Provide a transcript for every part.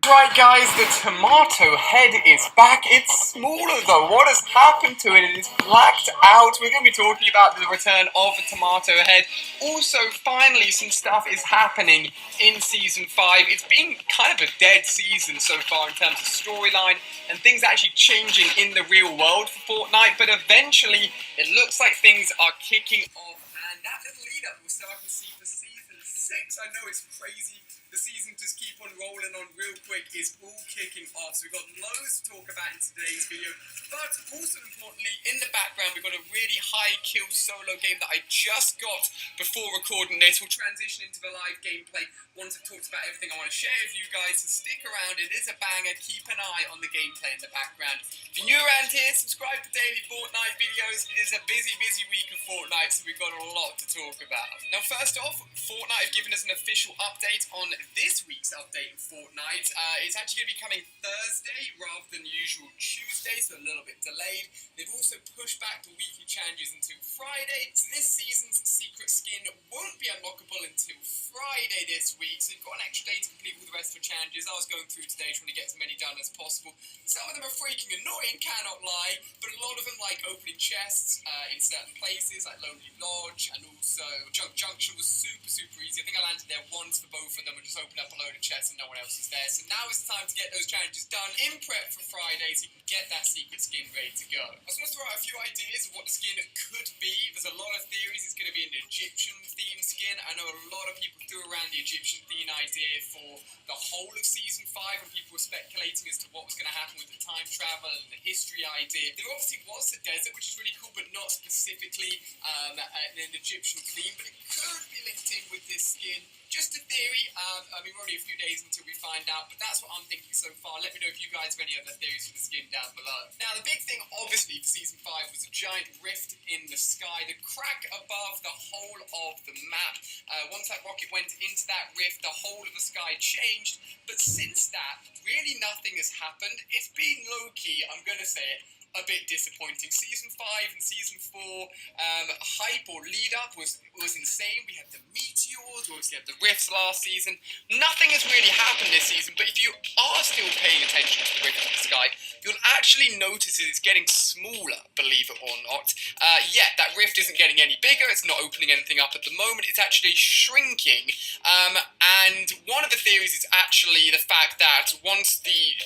Right guys, the tomato head is back. It's smaller though. What has happened to it? It is blacked out. We're going to be talking about the return of the tomato head. Also, finally, some stuff is happening in Season 5. It's been kind of a dead season so far in terms of storyline and things actually changing in the real world for Fortnite, but eventually it looks like things are kicking off, and that little lead up we're starting to see for Season 6. I know it's crazy. The season just keep on rolling on real quick is all kicking off. So we've got loads to talk about in today's video. But also importantly, in the background, we've got a really high kill solo game that I just got before recording this. We'll transition into the live gameplay once I've talked about everything I want to share with you guys. So stick around. It is a banger. Keep an eye on the gameplay in the background. If you're new around here, subscribe to daily Fortnite videos. It is a busy week of Fortnite, so we've got a lot to talk about. Now, first off, Fortnite have given us an official update on this week's update in Fortnite. It's actually going to be coming Thursday rather than usual Tuesday, so a little bit delayed. They've also pushed back the weekly challenges until Friday, so this season's secret skin won't be unlockable until Friday this week, so you've got an extra day to complete all the rest of the challenges. I was going through today trying to get as many done as possible. Some of them are freaking annoying, cannot lie, but a lot of them, like opening chests in certain places, like Lonely Lodge, and also Junk Junction was super easy. I think I landed there once for both of them and just opened up a load of chests and no one else was there. So now is the time to get those challenges done in prep for Friday so you can get that secret skin ready to go. I was going to throw out a few ideas of what the skin could be. There's a lot of theories. It's going to be an Egyptian themed skin. I know a lot of people threw around the Egyptian theme idea for the whole of Season 5 and people were speculating as to what was going to happen with the time travel and the history idea. There obviously was the desert, which is really cool, but not specifically an Egyptian theme, but it could be linked in with this skin. Just a theory. I mean, we're only a few days until we find out, but that's what I'm thinking so far. Let me know if you guys have any other theories for the skin down below. Now, the big thing, obviously, for Season 5 was a giant rift in the sky, the crack above the whole of the map. Once that rocket went into that rift, the whole of the sky changed, but since that, really nothing has happened. It's been low-key, I'm going to say it, a bit disappointing. Season 5 and Season 4 hype or lead up was insane. We had the meteors, we obviously had the rifts last season. Nothing has really happened this season, but if you are still paying attention to the rift in the sky, you'll actually notice it's getting smaller, believe it or not. That rift isn't getting any bigger, it's not opening anything up at the moment, it's actually shrinking. And one of the theories is actually the fact that once the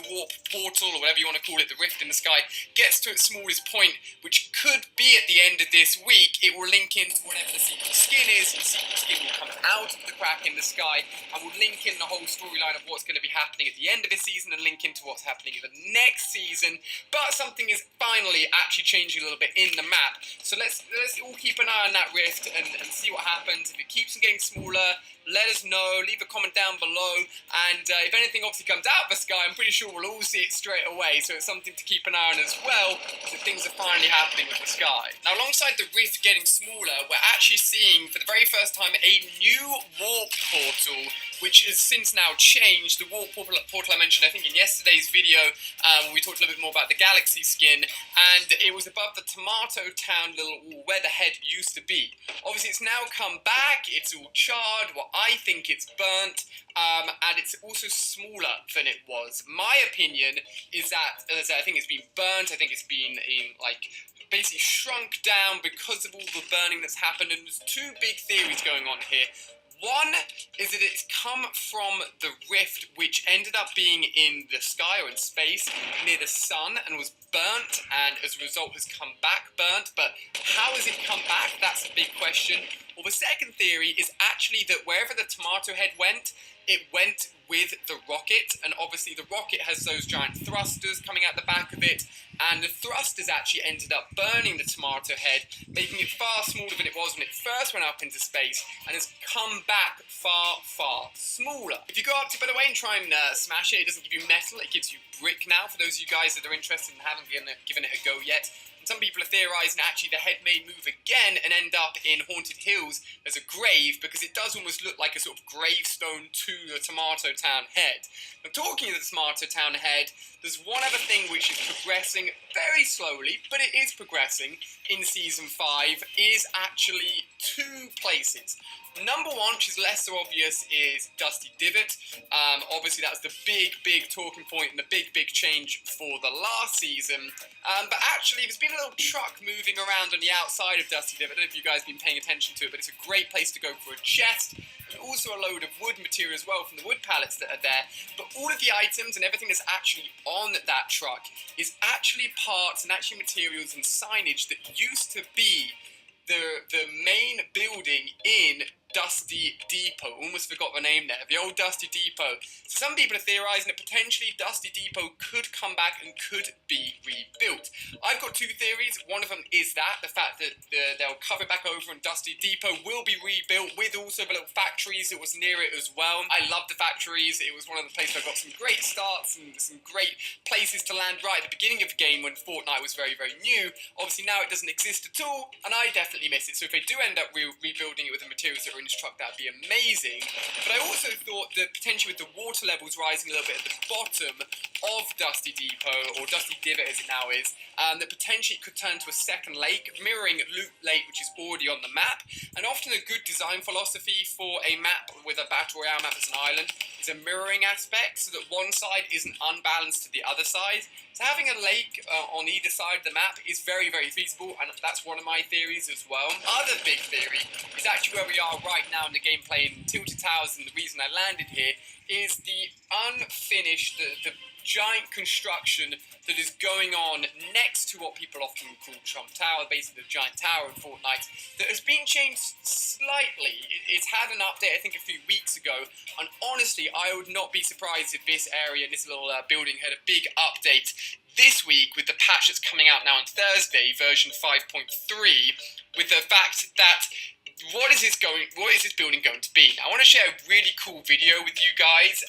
warp portal, or whatever you want to call it, the rift in the sky, gets to its smallest point, which could be at the end of this week, it will link into whatever the secret skin is. The secret skin will come out of the crack in the sky and will link in the whole storyline of what's going to be happening at the end of this season and link into what's happening in the next season. But something is finally actually changing a little bit in the map. So let's all keep an eye on that rift and see what happens. If it keeps on getting smaller, let us know, leave a comment down below, and if anything obviously comes out of the sky, I'm pretty sure we'll all see it straight away, so it's something to keep an eye on as well, so things are finally happening with the sky. Now, alongside the rift getting smaller, we're actually seeing, for the very first time, a new warp portal, which has since now changed. The warp portal I mentioned, I think, in yesterday's video, when we talked a little bit more about the Galaxy skin, and it was above the Tomato Town little where the head used to be. Obviously, it's now come back, it's all charred, I think it's burnt, and it's also smaller than it was. My opinion is that, as I said, I think it's been burnt, I think it's been basically shrunk down because of all the burning that's happened, and there's two big theories going on here. One is that it's come from the rift, which ended up being in the sky or in space near the sun and was burnt, and as a result has come back burnt. But how has it come back? That's a big question. Well, the second theory is actually that wherever the tomato head went, it went with the rocket, and obviously the rocket has those giant thrusters coming out the back of it, and the thrusters actually ended up burning the tomato head, making it far smaller than it was when it first went up into space, and has come back far smaller. If you go up to it, by the way, and try and smash it, it doesn't give you metal, it gives you brick now, for those of you guys that are interested and haven't given it a go yet. And some people are theorising actually the head may move again and end up in Haunted Hills as a grave, because it does almost look like a sort of gravestone to the Tomato Town head. Now, talking of the Tomato Town head, there's one other thing which is progressing very slowly, but it is progressing in Season 5, is actually two places. Number one, which is less so obvious, is Dusty Divot. Obviously, that's the big talking point and the big change for the last season. But actually, there's been a little truck moving around on the outside of Dusty Divot. I don't know if you guys have been paying attention to it, but it's a great place to go for a chest. And also a load of wood material as well from the wood pallets that are there. But all of the items and everything that's actually on that truck is actually parts and actually materials and signage that used to be the main building in Dusty Depot. Almost forgot the name there. The old Dusty Depot. So some people are theorising that potentially Dusty Depot could come back and could be rebuilt. I've got two theories. One of them is the fact that they'll cover it back over and Dusty Depot will be rebuilt with also the little factories that was near it as well. I love the factories. It was one of the places where I got some great starts and some great places to land right at the beginning of the game when Fortnite was very new. Obviously now it doesn't exist at all, and I definitely miss it. So if they do end up rebuilding it with the materials that are in this truck, that'd be amazing. But I also thought that potentially with the water levels rising a little bit at the bottom of Dusty Depot, or Dusty Divot as it now is, that potentially it could turn to a second lake, mirroring Loot Lake, which is already on the map. And often a good design philosophy for a map with a Battle Royale map as an island is a mirroring aspect, so that one side isn't unbalanced to the other side. So having a lake on either side of the map is very feasible, and that's one of my theories as well. Other big theory is actually where we are right now in the gameplay in Tilted Towers, and the reason I landed here is the unfinished, the giant construction that is going on next to what people often call Trump Tower, basically the giant tower in Fortnite, that has been changed slightly. It's had an update, I think, a few weeks ago, and honestly, I would not be surprised if this area, this little building, had a big update this week with the patch that's coming out now on Thursday, version 5.3, with the fact that what is this building going to be? Now, I want to share a really cool video with you guys,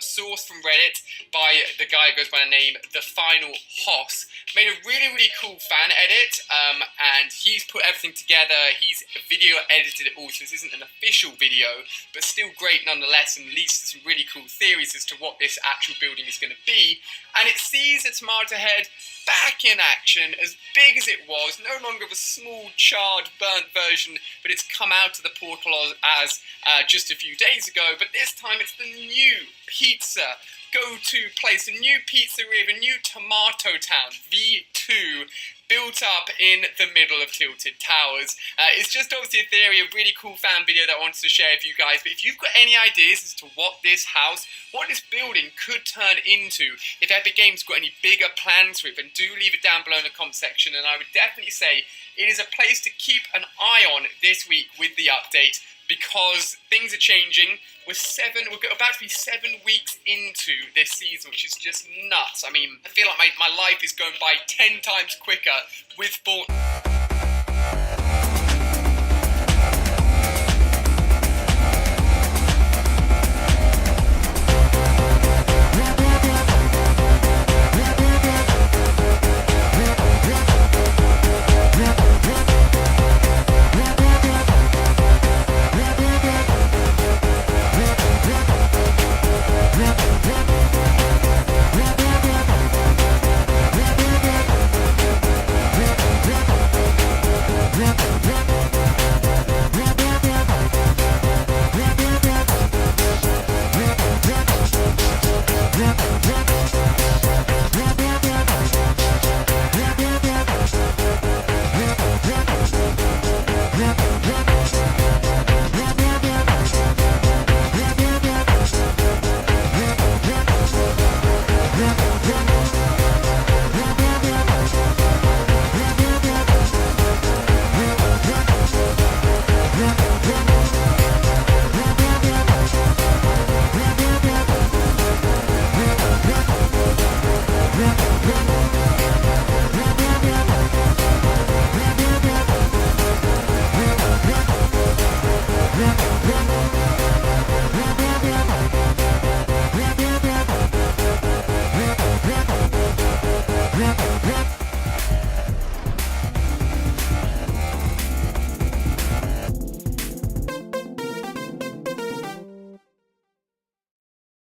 sourced from Reddit by the guy who goes by the name The Final Hoss. Made a really cool fan edit, and he's put everything together. He's video edited it all, so this isn't an official video, but still great nonetheless, and leads to some really cool theories as to what this actual building is going to be. And it sees the Tomato Head back in action, as big as it was, no longer the small, charred, burnt version, but it's come out of the portal as just a few days ago, but this time it's the new pizza go-to place, a new pizzeria, a new Tomato Town, V2, built up in the middle of Tilted Towers. It's just obviously a theory, a really cool fan video that I wanted to share with you guys, but if you've got any ideas as to what this house, what this building could turn into, if Epic Games got any bigger plans for it, then do leave it down below in the comment section, and I would definitely say it is a place to keep an eye on this week with the update, because things are changing. We're about to be 7 weeks into this season, which is just nuts. I mean, I feel like my life is going by 10 times quicker with Fortnite.